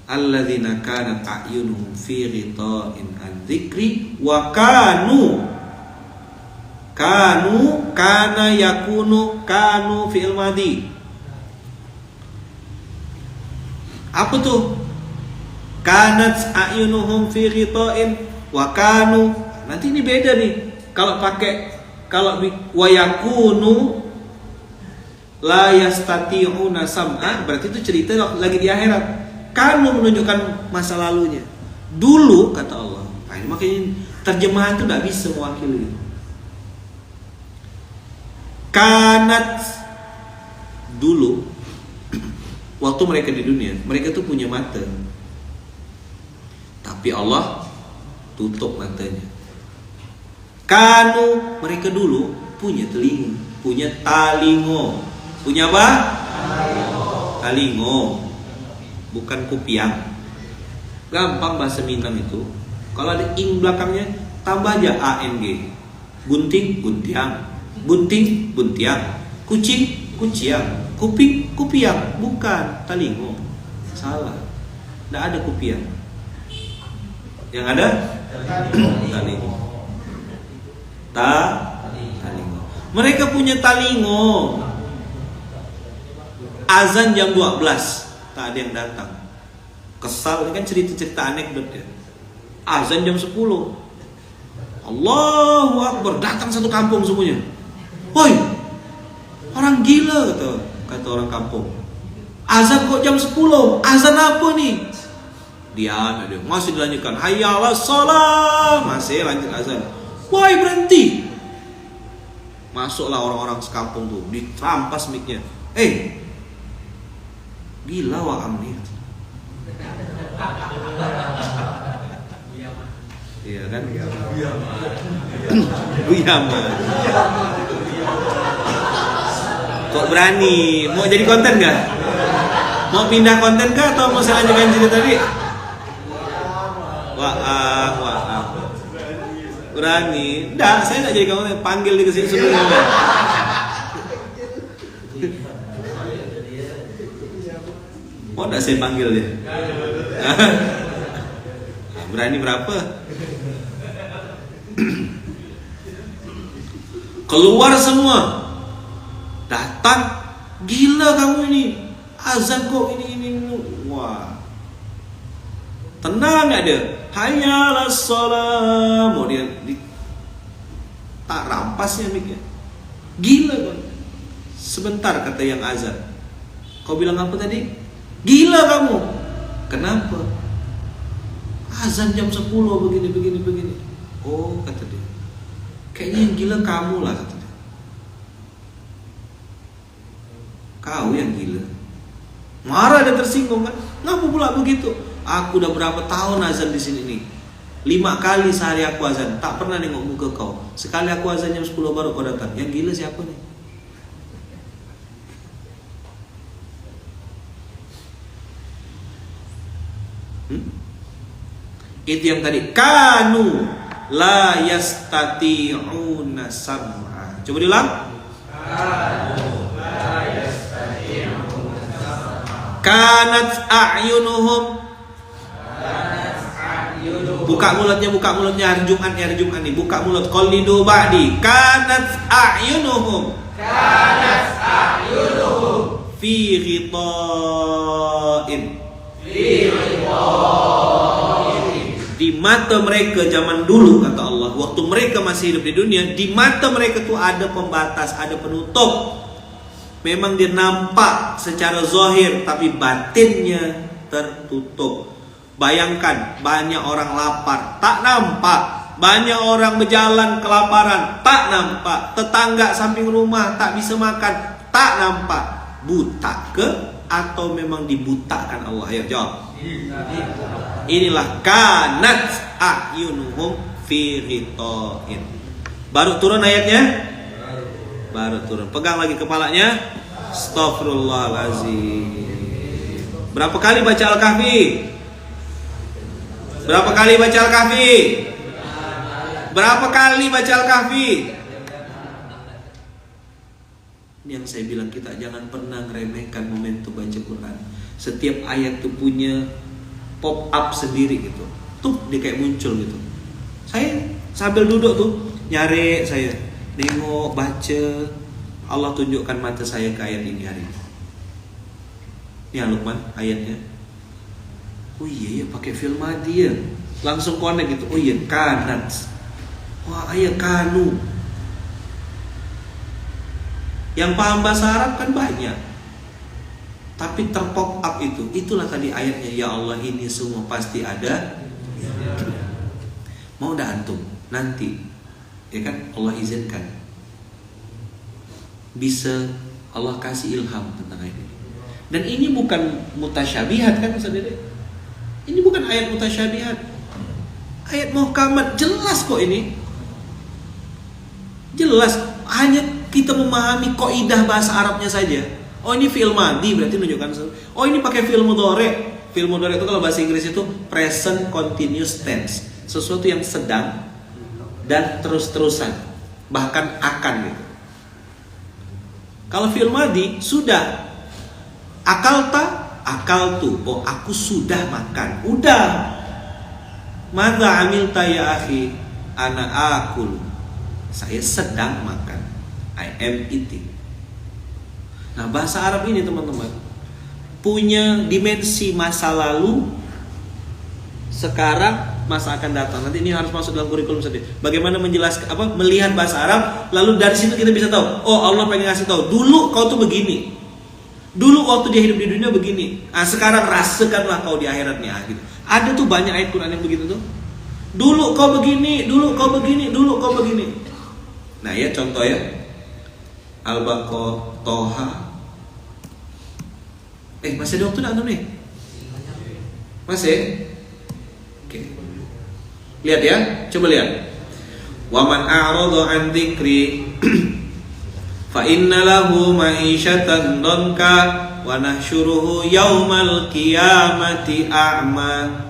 Alladzina kanat a'yunuhum fi ghita'in an dzikri wa kanu kana yakunu kanu fi'il madhi. Apa tuh? Kanat a'yunuhum fi ghita'in wa kanu. Nanti ini beda nih. Kalau wa yakunu la yastati'una sam'a, berarti itu cerita lagi di akhirat. Kanu menunjukkan masa lalunya. Dulu kata Allah. Nah, ini makanya terjemahan itu tidak bisa mewakili. Kanat dulu waktu mereka di dunia, mereka tuh punya mata, tapi Allah tutup matanya. Kanu, mereka dulu punya telinga, punya talingo. Punya apa? Talingo. Bukan kupiang. Gampang bahasa Minang itu. Kalau ada ing belakangnya, tambah aja ANG. Gunting, guntiang. Bunting, buntiang. Kucing, kuciang. Kuping, kupiang. Bukan talingo. Salah. Tidak ada kupiang. Yang ada talingo. Talingo. Mereka punya talingo. Azan jam 12, tak ada yang datang. Kesal, ini kan cerita-cerita anekdot ya. Azan jam 10. Allahu Akbar, datang satu kampung semuanya. Woi, orang gila kata orang kampung. Azan kok jam 10? Azan apa nih? Dia masih dilanjutkan. Hayya 'alas shalah, masih lanjut azan. Woi, berhenti. Masuklah orang-orang sekampung tuh, dirampas mic-nya. Gila wah Amni. Iya kan? Buyama. Kok berani? Mau jadi konten gak? Mau pindah konten kah atau mau saya lanjutkan cerita tadi? Wah. Berani? Enggak, saya enggak jadi konten. Panggil dia ke sini sebelumnya. Mau enggak saya panggil dia? Berani berapa? Keluar semua. Datang. Gila kamu ini. Azan kok ini. Wah. Tenang gak dia? Hayya 'alas shalah. Mau dia tak rampasnya mic-nya. Gila kok. Sebentar kata yang azan. Kau bilang apa tadi? Gila kamu. Kenapa? Azan jam 10 begini. Oh, kata dia. Kayaknya yang gila kamu lah, kata dia. Kau yang gila. Marah dan tersinggung kan? Ngapa pula begitu? Aku udah berapa tahun azan di sini nih. 5 kali sehari aku azan, tak pernah nengok muka kau. Sekali aku azan jam 10 baru kau datang. Yang gila siapa nih? Itu yang tadi kanu la yastati'una sam'a. Coba diulang. Kanu la yastati'una sam'a. Kanat a'yunuhum. Buka mulutnya hari Jumat nih. Buka mulut. Qalidu ba'di. Kanat a'yunuhum fi ghita'in. Di mata mereka zaman dulu, kata Allah, waktu mereka masih hidup di dunia, di mata mereka tuh ada pembatas, ada penutup. Memang dia nampak secara zahir, tapi batinnya tertutup. Bayangkan, banyak orang lapar, tak nampak. Banyak orang berjalan kelaparan, tak nampak. Tetangga samping rumah tak bisa makan, tak nampak. Buta ke? Atau memang dibutakan Allah? Ayo jawab. Inilah kanat a'yunuhum fi ghita'in. Baru turun ayatnya? Baru turun. Pegang lagi kepalanya. Astaghfirullahalazim. Berapa kali baca Al-Kahfi? Berapa kali baca Al-Kahfi? Berapa kali baca Al-Kahfi? Ini yang saya bilang, kita jangan pernah meremehkan momentum baca Quran. Setiap ayat tuh punya pop up sendiri gitu. Tuh dia kayak muncul gitu. Saya sambil duduk tuh nyari, saya nengok, baca. Allah tunjukkan mata saya ke ayat ini hari ini. Ini Al-Luqman ayatnya. Oh iya pakai fil madhi ya. Langsung connect gitu. Oh iya kanat. Wah ayat kanu. Yang paham bahasa Arab kan banyak. Tapi terpop up itu. Itulah tadi ayatnya. Ya Allah, ini semua pasti ada. Mau dah antum nanti, ya kan, Allah izinkan, bisa Allah kasih ilham tentang ayat ini. Dan ini bukan mutasyabihat kan Ustaz Dede? Ini bukan ayat mutasyabihat. Ayat muhkamat, jelas kok ini. Jelas, hanya kita memahami kaidah bahasa Arabnya saja. Oh ini fi'il madhi berarti menunjukkan. Oh ini pakai fi'il mudhari'. Fi'il mudhari' itu kalau bahasa Inggris itu present continuous tense. Sesuatu yang sedang dan terus-terusan, bahkan akan gitu. Kalau fi'il madhi sudah. Akaltu. Oh aku sudah makan. Udah. Madza amilta ya akhi? Ana akul. Saya sedang makan. I am eating. Nah, bahasa Arab ini teman-teman punya dimensi masa lalu, sekarang, masa akan datang. Nanti ini harus masuk dalam kurikulum sendiri. Bagaimana menjelaskan melihat bahasa Arab, lalu dari situ kita bisa tahu, oh Allah pengen ngasih tahu, dulu kau tuh begini. Dulu waktu dia hidup di dunia begini. Sekarang rasakanlah kau di akhiratnya gitu. Ada tuh banyak ayat Quran yang begitu tuh. Dulu kau begini, dulu kau begini, dulu kau begini. Nah, ya contoh ya. Al-Baqarah, Toha. Masih ada waktu enggak nih? Masih? Oke. Lihat ya, coba lihat. Wa man a'rada an dzikri fa inna lahu ma'isyatan dhanka wa nahsyuruhu yaumal qiyamati a'ma.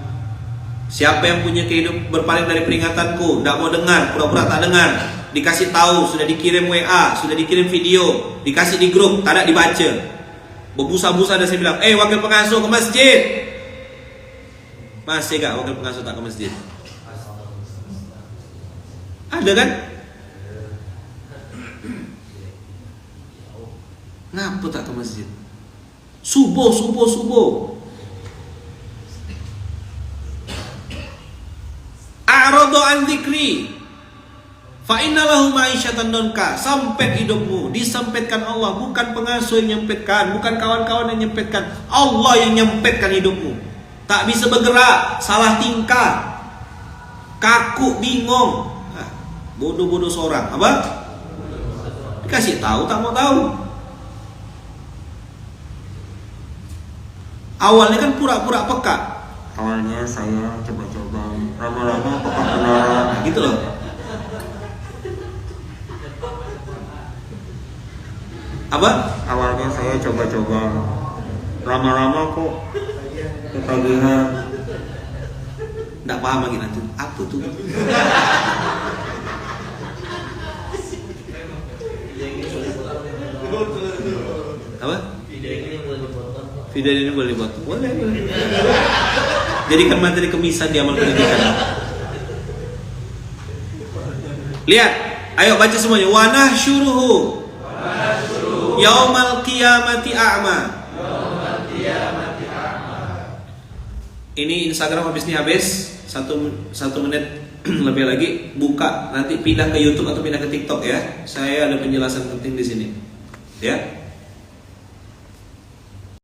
Siapa yang punya kehidupan berpaling dari peringatanku, tidak mau dengar, pura-pura tak dengar, dikasih tahu, sudah dikirim WA, sudah dikirim video, dikasih di grup, tak ada dibaca, berbusa-busa dan saya bilang, wakil pengasuh ke masjid. Masih gak wakil pengasuh tak ke masjid? Ada kan? Ngapa tak ke masjid? Subuh. A'radu an dzikri fa inna lahu ma'isyatan dhanka. Sempit hidupmu, disempitkan Allah, bukan pengasuh yang nyempitkan, bukan kawan-kawan yang nyempitkan, Allah yang nyempitkan hidupmu. Tak bisa bergerak, salah tingkah, kaku, bingung, bodoh-bodoh seorang. Apa? Dikasih tahu tak mau tahu. Awalnya kan pura-pura peka.
Awalnya saya coba-coba, lama-lama peka beneran.
Nah, gitu loh. Apa?
Awalnya saya coba-coba, lama-lama kok ketagihan.
Nggak paham lagi nanti. Apa tuh? Apa? Video ini boleh buat. Boleh. Jadikan materi kemisan di amal pendidikan. Lihat, ayo baca semuanya. Wa nahsyuruhu yaumal qiyamati a'ma. Ini Instagram habis satu menit lebih lagi buka, nanti pindah ke YouTube atau pindah ke TikTok ya. Saya ada penjelasan penting di sini. Ya.